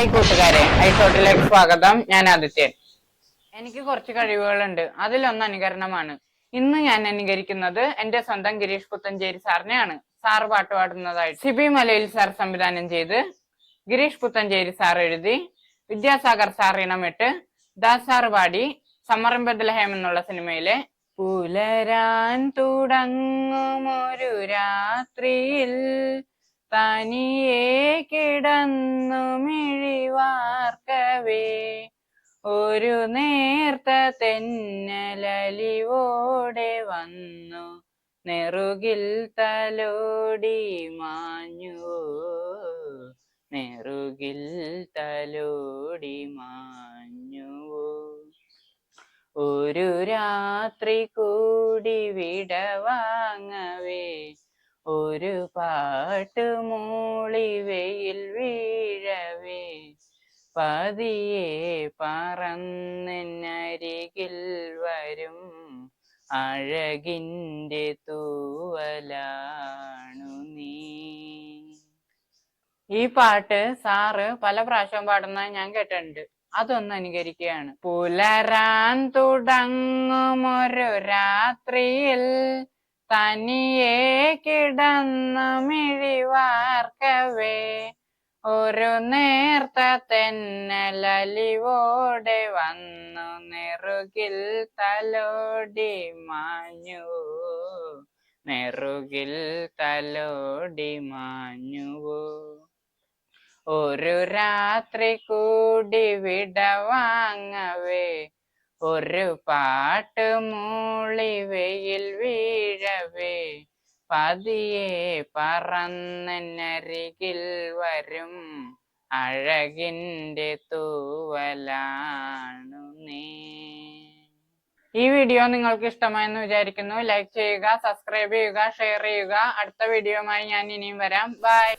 Hi കൂട്ടുകാരെ, ഐഷോട്ടിലേക്ക് സ്വാഗതം. ഞാൻ ആദിത്യൻ. എനിക്ക് കുറച്ച് കഴിവുകളുണ്ട്, അതിലൊന്ന് അനുകരണമാണ്. ഇന്ന് ഞാൻ അനുകരിക്കുന്നത് എന്റെ സ്വന്തം ഗിരീഷ് പുത്തഞ്ചേരി സാറിനെയാണ്. സാറ് പാട്ട് പാടുന്നതായിട്ട് സിബി മലയിൽ സാർ സംവിധാനം ചെയ്ത്, ഗിരീഷ് പുത്തഞ്ചേരി സാർ എഴുതി, വിദ്യാസാഗർ സാർ ഇണമിട്ട്, ദാസ് സാർ പാടി, സമ്മറിൻ ബത്ലഹേം എന്നുള്ള സിനിമയിലെ പുലരാൻ തുടങ്ങുമൊരു രാത്രിയിൽ തനിയെ കിടന്നു മിഴിവാർക്കവേ ഒരു നേർത്ത തെന്നലലിവോടെ വന്നു നെറുകിൽ തലോടി മാഞ്ഞുവോ, നെറുകിൽ തലോടി മാഞ്ഞുവോ. ഒരു രാത്രി കൂടി വിടവാങ്ങവേ ഒരു പാട്ട് മൂളി വെയിൽ വീഴവേ പതിയെ പറന്നരികിൽ വരും അഴകിൻ്റെ തൂവലാണു നീ. ഈ പാട്ട് സാറ് പല പ്രാവശ്യം പാടുന്നത് ഞാൻ കേട്ടിട്ടുണ്ട്. അതൊന്ന് അനുകരിക്കുകയാണ്. പുലരാൻ തുടങ്ങുമൊരു രാത്രിയിൽ തനിയെ കിടന്നു മിഴിവാർക്കവേ ഒരു നേർത്ത തെന്നലലിവോടെ വന്നു നെറുകിൽ തലോടി മാഞ്ഞുവോ, നെറുകിൽ തലോടി മാഞ്ഞുവോ. ഒരു രാത്രി കൂടി വിടവാങ്ങവേ ഒരു പാട്ട് മൂളി വെയിൽ വീഴവേ പതിയെ പറന്നരികിൽ വരും അഴകിൻ്റെ തൂവലാണു നീ. ഈ വീഡിയോ നിങ്ങൾക്ക് ഇഷ്ടമായെന്ന് വിചാരിക്കുന്നു. ലൈക്ക് ചെയ്യുക, സബ്സ്ക്രൈബ് ചെയ്യുക, ഷെയർ ചെയ്യുക. അടുത്ത വീഡിയോയുമായി ഞാൻ ഇനിയും വരാം. ബൈ.